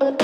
What's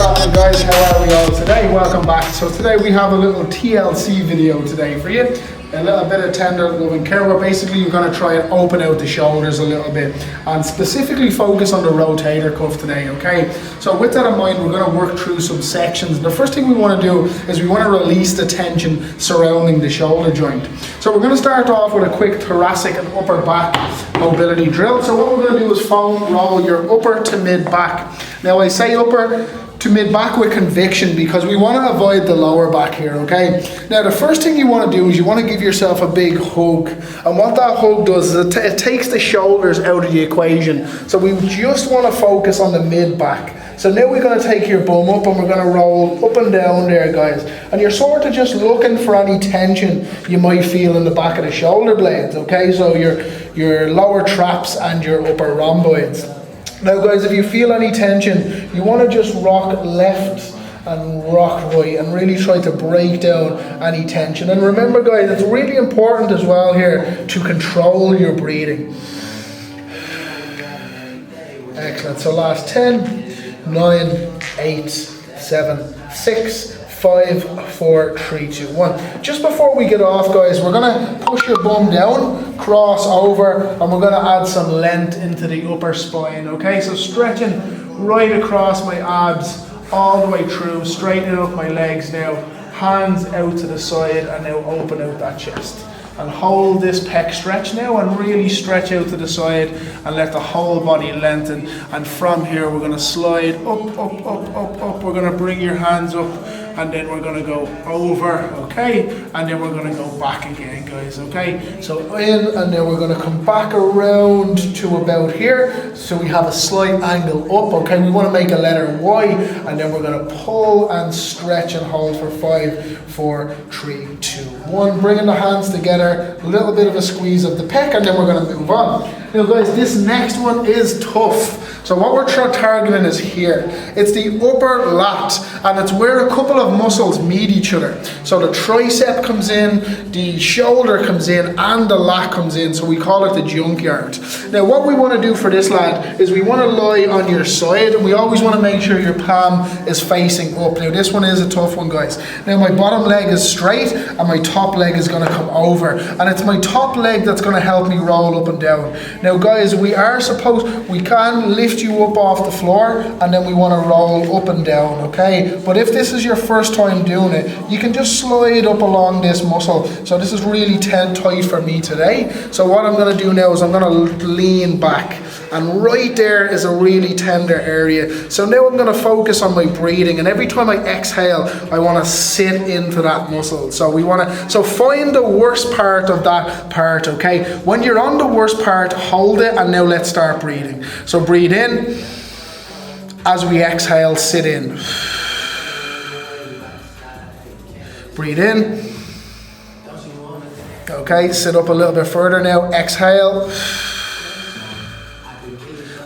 happening, guys? How are we all today? Welcome back. So today we have a little TLC video today for you. A little bit of tender loving care where basically you're going to try and open out the shoulders a little bit and specifically focus on the rotator cuff today, okay? So with that in mind, we're going to work through some sections. The first thing we want to do is we want to release the tension surrounding the shoulder joint. So we're going to start off with a quick thoracic and upper back mobility drill. So what we're going to do is foam roll your upper to mid back. Now I say upper to mid back with conviction because we want to avoid the lower back here, okay? Now the first thing you want to do is you want to give yourself a big hug, and what that hug does is it takes the shoulders out of the equation. So we just want to focus on the mid back. So now we're going to take your bum up and we're going to roll up and down there, guys, and you're sort of just looking for any tension you might feel in the back of the shoulder blades, okay? So your lower traps and your upper rhomboids. Now guys, if you feel any tension, you want to just rock left and rock right and really try to break down any tension. And remember guys, it's really important as well here to control your breathing. Excellent. So last 10, 9, 8, 7, 6, 5, 4, 3, 2, 1. Just before we get off, guys, we're going to push your bum down, cross over, and we're going to add some length into the upper spine, okay? So stretching right across my abs, all the way through, straightening up my legs now, hands out to the side, and now open out that chest. And hold this pec stretch now and really stretch out to the side and let the whole body lengthen. And from here we're going to slide up, up, up, up, up. We're going to bring your hands up and then we're going to go over, okay? And then we're going to go back again, guys, okay? So in, and then we're going to come back around to about here. So we have a slight angle up, okay? We want to make a letter Y, and then we're going to pull and stretch and hold for 5, 4, 3, 2, 1. Bringing the hands together, a little bit of a squeeze of the pec, and then we're going to move on. Now guys, this next one is tough. So what we're targeting is here. It's the upper lat, and it's where a couple of muscles meet each other. So the tricep comes in, the shoulder comes in, and the lat comes in. So we call it the junkyard. Now what we want to do for this lad is we want to lie on your side, and we always want to make sure your palm is facing up. Now this one is a tough one, guys. Now my bottom leg is straight, and my top leg is going to come over. And it's my top leg that's going to help me roll up and down. Now guys, we can lift you up off the floor, and then we want to roll up and down, okay? But if this is your first time doing it, you can just slide up along this muscle. So this is really tight for me today. So what I'm going to do now is I'm going to lean back, and right there is a really tender area. So now I'm going to focus on my breathing, and every time I exhale, I want to sit into that muscle. So find the worst part of that part, okay? When you're on the worst part, hold it, and now let's start breathing. So breathe in. As we exhale, sit in. Breathe in. Okay, sit up a little bit further now. Exhale.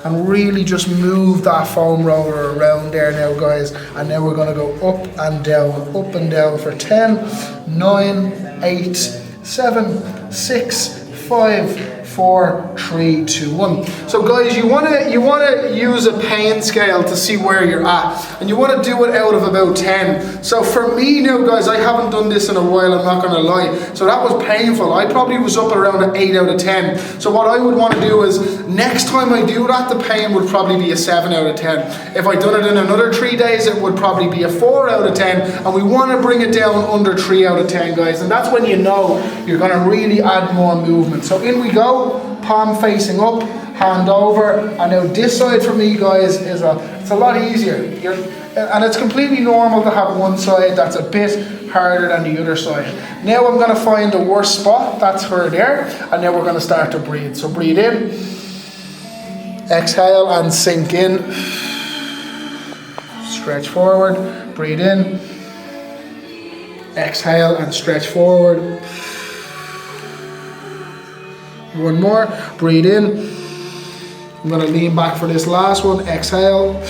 And really just move that foam roller around there now, guys. And now we're going to go up and down for 10, 9, 8, 7, 6, 5, 4, 3, 2, 1. So guys, you want to use a pain scale to see where you're at, and you want to do it out of about 10. So for me now, guys, I haven't done this in a while, I'm not going to lie. So that was painful. I probably was up around an 8 out of 10. So what I would want to do is next time I do that, the pain would probably be a 7 out of 10. If I done it in another 3 days, it would probably be a 4 out of 10. And we want to bring it down under 3 out of 10, guys. And that's when you know you're going to really add more movement. So in we go. Palm facing up, hand over, and now this side for me, guys, it's a lot easier. And it's completely normal to have one side that's a bit harder than the other side. Now I'm going to find the worst spot, that's her there, and now we're going to start to breathe. So breathe in, exhale and sink in, stretch forward, breathe in, exhale and stretch forward. One more, breathe in. I'm going to lean back for this last one, exhale.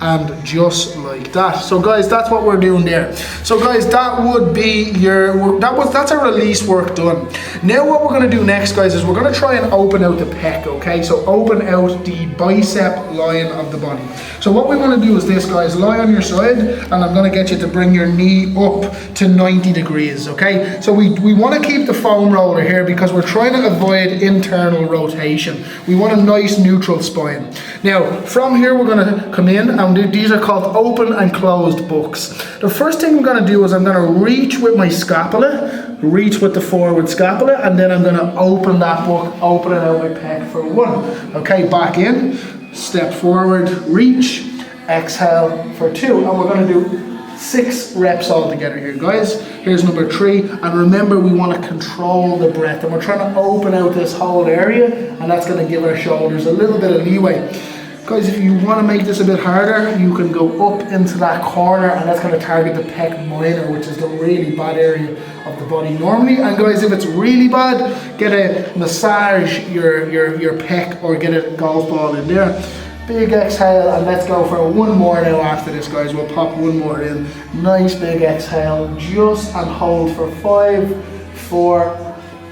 and just like that. So guys, that's what we're doing there. So guys, that would be that's our release work done. Now what we're going to do next, guys, is we're going to try and open out the pec, okay? So open out the bicep line of the body. So what we want to do is this, guys, lie on your side, and I'm going to get you to bring your knee up to 90 degrees, okay? So we want to keep the foam roller here because we're trying to avoid internal rotation. We want a nice neutral spine. Now, from here, we're going to come in, and these are called open and closed books. The first thing I'm going to do is I'm going to reach with my scapula, reach with the forward scapula, and then I'm going to open that book, open it out my pec for 1. Okay, back in, step forward, reach, exhale for 2, and we're going to do 6 reps all together here, guys. Here's number 3, and remember, we want to control the breath, and we're trying to open out this whole area, and that's going to give our shoulders a little bit of leeway. Guys, if you want to make this a bit harder, you can go up into that corner, and that's going to target the pec minor, which is the really bad area of the body normally. And guys, if it's really bad, get a massage your pec, or get a golf ball in there. Big exhale, and let's go for 1 more now after this, guys. We'll pop 1 more in. Nice big exhale, just and hold for 5, 4,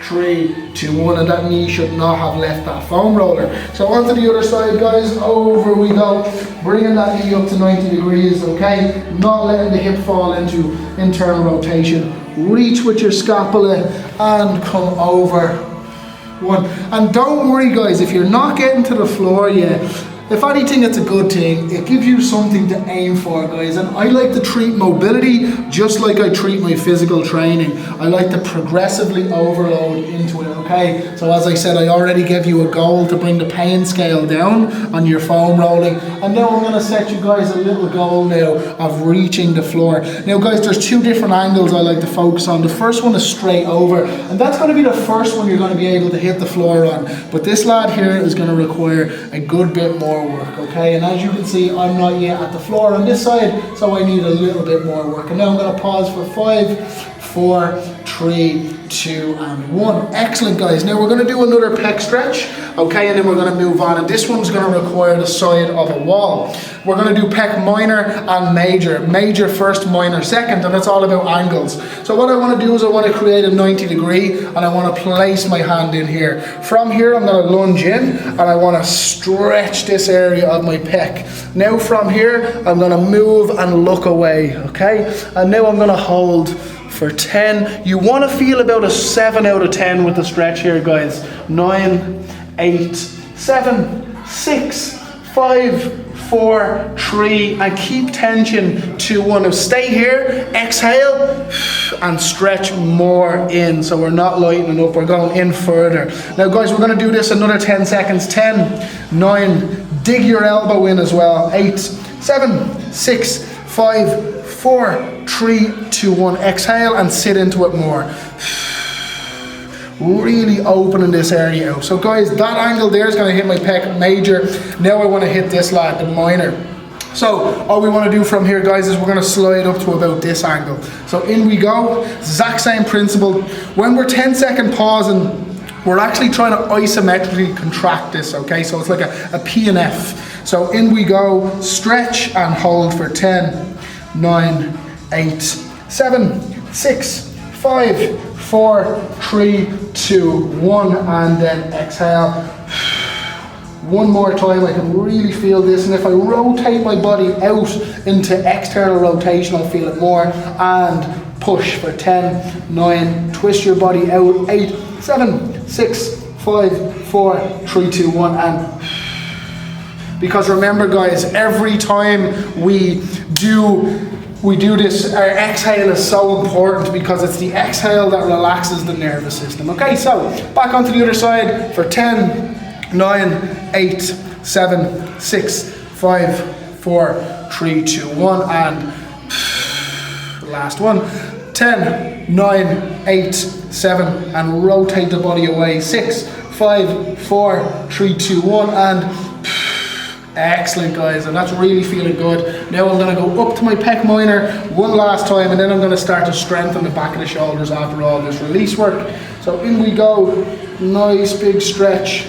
3, 2, 1, and that knee should not have left that foam roller. So onto the other side, guys, over we go. Bringing that knee up to 90 degrees, okay? Not letting the hip fall into internal rotation. Reach with your scapula and come over. 1. And don't worry, guys, if you're not getting to the floor yet, if anything, it's a good thing. It gives you something to aim for, guys. And I like to treat mobility just like I treat my physical training. I like to progressively overload into it, okay? So as I said, I already gave you a goal to bring the pain scale down on your foam rolling. And now I'm going to set you guys a little goal now of reaching the floor. Now, guys, there's 2 different angles I like to focus on. The first one is straight over, and that's going to be the first one you're going to be able to hit the floor on. But this lad here is going to require a good bit more work, okay? And as you can see, I'm not yet at the floor on this side, so I need a little bit more work. And now I'm going to pause for 5, 4, 3, 2, and 1. Excellent, guys. Now we're going to do another pec stretch, okay, and then we're going to move on, and this one's going to require the side of a wall. We're going to do pec minor and major. Major first, minor second, and that's all about angles. So what I want to do is I want to create a 90 degree, and I want to place my hand in here. From here, I'm going to lunge in, and I want to stretch this area of my pec. Now from here, I'm going to move and look away, okay? And now I'm going to hold for 10. You want to feel about a 7 out of 10 with the stretch here, guys. 9, 8, 7, 6, 5, 4, 3, and keep tension to 1. Now stay here, exhale, and stretch more in. So we're not lightening up, we're going in further. Now, guys, we're going to do this another 10 seconds. 10, 9, dig your elbow in as well. 8, 7, 6, 5, 4, 3, 2, 1. Exhale and sit into it more. Really opening this area out. So guys, that angle there is going to hit my pec major. Now I want to hit this lad, the minor. So all we want to do from here, guys, is we're going to slide up to about this angle. So in we go. Exact same principle. When we're 10-second pausing, we're actually trying to isometrically contract this, okay? So it's like a P and F. So in we go, stretch and hold for 10, 9, 8, 7, 6, 5, 4, 3, 2, 1, and then exhale. 1 more time. I can really feel this, and if I rotate my body out into external rotation, I'll feel it more. And push for 10, 9, twist your body out, 8, 7, 6, 5, 4, 3, 2, 1, and because remember, guys, every time we do this, our exhale is so important because it's the exhale that relaxes the nervous system. Okay, so back onto the other side for 10, 9, 8, 7, 6, 5, 4, 3, 2, 1, and last one. 10, 9, 8, 7, and rotate the body away. 6, 5, 4, 3, 2, 1, and excellent, guys, and that's really feeling good. Now I'm going to go up to my pec minor 1 last time, and then I'm going to start to strengthen the back of the shoulders after all this release work. So in we go. Nice big stretch,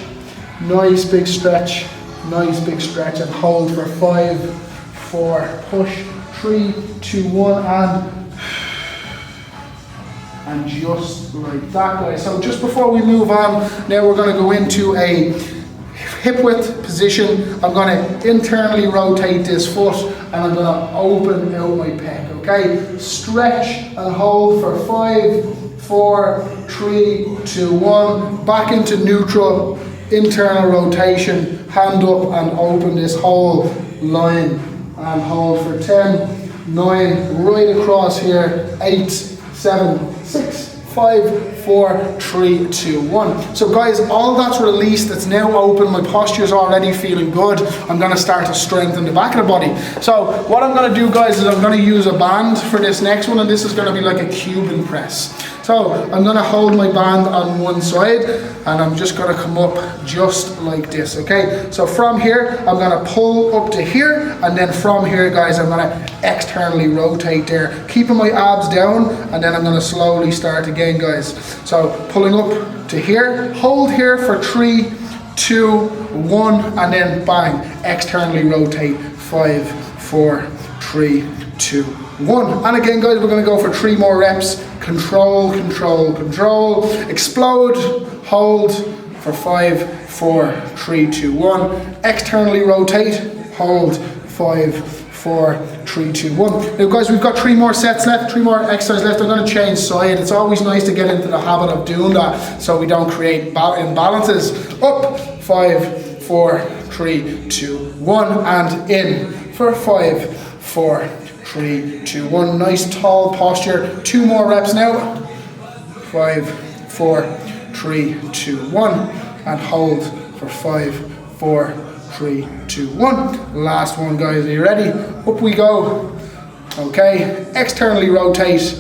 nice big stretch, nice big stretch, and hold for 5, 4, push, 3, 2, 1, and just like that, guys. So just before we move on, now we're going to go into a hip width position. I'm going to internally rotate this foot and I'm going to open out my pec, okay? Stretch and hold for 5, 4, 3, 2, 1. Back into neutral, internal rotation, hand up and open this whole line and hold for 10, 9, right across here, 8, 7, 6, 5, 4, 3, 2, 1. So guys, all that's released, it's now open, my posture's already feeling good. I'm gonna start to strengthen the back of the body. So what I'm gonna do, guys, is I'm gonna use a band for this next one, and this is gonna be like a Cuban press. So I'm gonna hold my band on one side and I'm just gonna come up just like this, okay? So from here, I'm gonna pull up to here, and then from here, guys, I'm gonna externally rotate there, keeping my abs down, and then I'm gonna slowly start again, guys. So pulling up to here, hold here for 3, 2, 1, and then bang, externally rotate, 5, 4, 3, 2, 1. And again, guys, we're gonna go for 3 more reps. Control, control, control, explode, hold for 5, 4, 3, 2, 1. Externally rotate, hold, 5, 4, 3, 2, 1. Now guys, we've got 3 more sets left, 3 more exercises left. I'm going to change side. It's always nice to get into the habit of doing that so we don't create imbalances. Up, 5, 4, 3, 2, 1, and in for 5, 4, 3, 2, 1. Nice tall posture. 2 more reps now. 5, 4, 3, 2, 1, and hold for 5, 4, 3, 2, 1. Last one, guys. Are you ready? Up we go. Okay. Externally rotate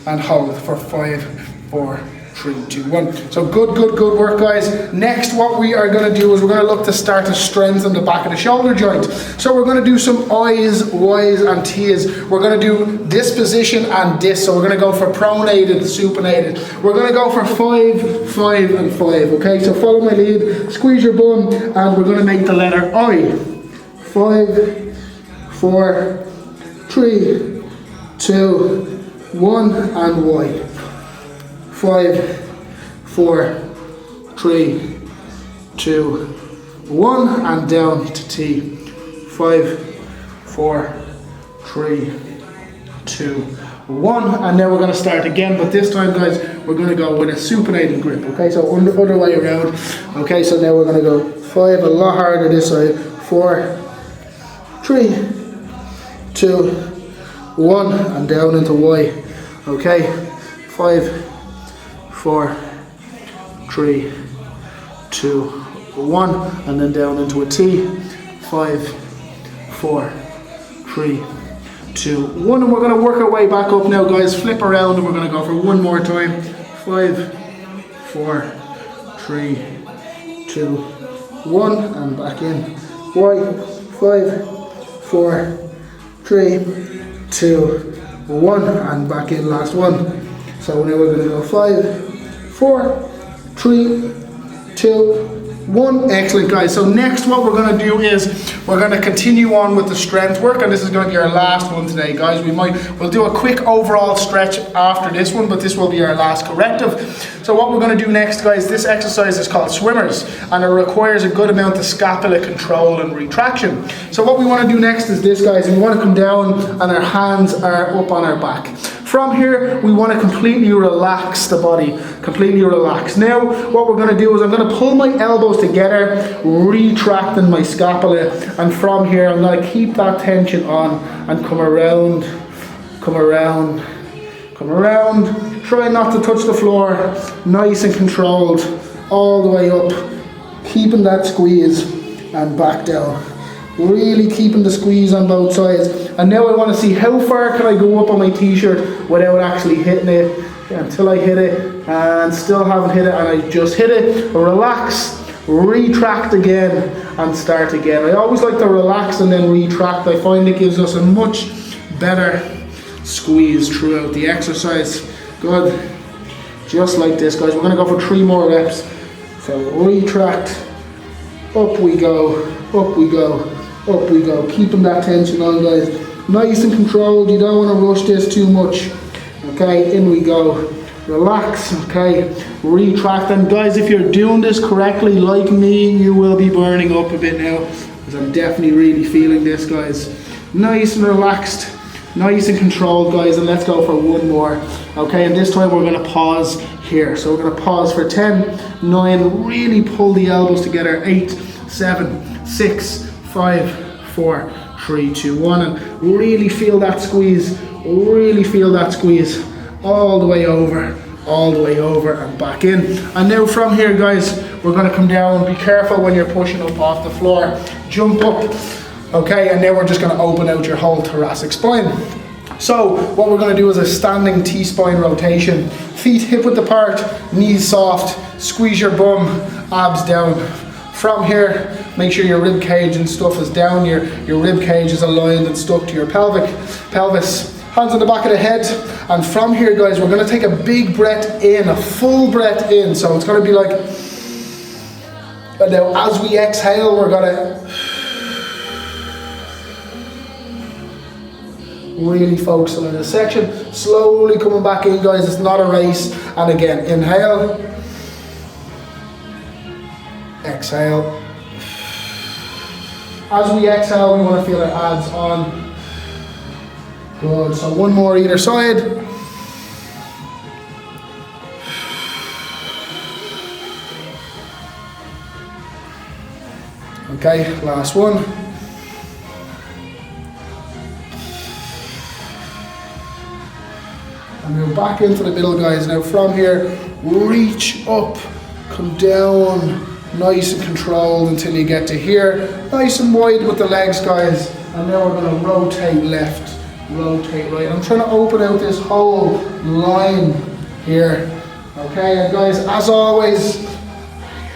and hold for 5, 4, 3, 2, 1. So good work, guys. Next, what we are going to do is we're going to look to start to strengthen the back of the shoulder joint. So we're going to do some I's, Y's, and T's. We're going to do this position and this. So we're going to go for pronated, supinated. We're going to go for 5, 5, and 5. Okay, so follow my lead. Squeeze your bum, and we're going to make the letter I. 5, 4, 3, 2, 1, and Y. 5, 4, 3, 2, 1, and down to T. 5, 4, 3, 2, 1, and now we're going to start again, but this time, guys, we're going to go with a supinated grip, okay, so other way around. Okay, so now we're going to go 5, a lot harder this side, 4, 3, 2, 1, and down into Y. Okay, 5, 4, 3, 2, 1, and then down into a T. 5, 4, 3, 2, 1, and we're going to work our way back up now, guys. Flip around and we're going to go for one more time. 5, 4, 3, 2, 1, and back in. Y. 5, 4, 3, 2, 1, and back in. Last one. So now we're going to go 5, 4, 3, 2, 1. Excellent, guys. So next what we're going to do is we're going to continue on with the strength work, and this is going to be our last one today, guys. We'll do a quick overall stretch after this one, but this will be our last corrective. So what we're going to do next, guys, this exercise is called swimmers, and it requires a good amount of scapula control and retraction. So what we want to do next is this, guys. We want to come down and our hands are up on our back. From here, we want to completely relax the body, completely relax. Now, what we're going to do is I'm going to pull my elbows together, retracting my scapula, and from here, I'm going to keep that tension on and come around, come around, come around. Try not to touch the floor, nice and controlled, all the way up, keeping that squeeze, and back down. Really keeping the squeeze on both sides. And now I want to see how far can I go up on my t-shirt without actually hitting it, until I hit it and still haven't hit it, and I just hit it. Relax, retract again, and start again. I always like to relax and then retract. I find it gives us a much better squeeze throughout the exercise. Good. Just like this, guys. We're going to go for 3 more reps. So retract, up we go, up we go, Up we go, keeping that tension on, guys. Nice and controlled, you don't want to rush this too much. Okay, in we go. Relax, okay, retract. And guys, if you're doing this correctly, like me, you will be burning up a bit now, because I'm definitely really feeling this, guys. Nice and relaxed, nice and controlled, guys, and let's go for one more. Okay, and this time we're gonna pause here. So we're gonna pause for 10, 9, really pull the elbows together, 8, 7, 6, 5, 4, 3, 2, 1, and really feel that squeeze, really feel that squeeze. All the way over, and back in. And now from here, guys, we're gonna come down. Be careful when you're pushing up off the floor. Jump up, okay, and now we're just gonna open out your whole thoracic spine. So what we're gonna do is a standing T-spine rotation. Feet hip width apart, knees soft, squeeze your bum, abs down. From here, make sure your rib cage and stuff is down, your rib cage is aligned and stuck to your pelvis. Hands on the back of the head, and from here, guys, we're going to take a big breath in, a full breath in. So it's going to be like, and now as we exhale, we're going to really focus on this section. Slowly coming back in, guys, it's not a race. And again, inhale, exhale. As we exhale, we want to feel our abs on. Good, so one more either side. Okay, last one. And move back into the middle, guys. Now from here, reach up, come down, nice and controlled until you get to here. Nice and wide with the legs, guys. And now we're going to rotate left. Rotate right. I'm trying to open out this whole line here. Okay, and guys, as always,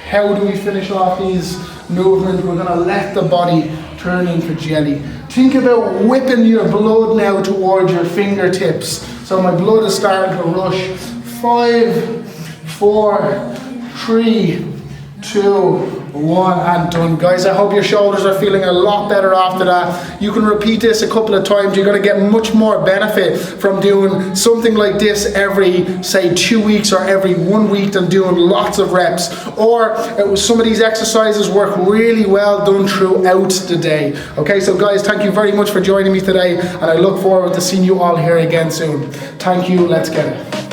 how do we finish off these movements? We're gonna let the body turn into jelly. Think about whipping your blood now towards your fingertips. So my blood is starting to rush. 5, 4, 3, 2, 1, and done. Guys, I hope your shoulders are feeling a lot better after that. You can repeat this a couple of times. You're going to get much more benefit from doing something like this every, say, 2 weeks or every 1 week than doing lots of reps. Or some of these exercises work really well done throughout the day. Okay, so guys, thank you very much for joining me today, and I look forward to seeing you all here again soon. Thank you. Let's get it.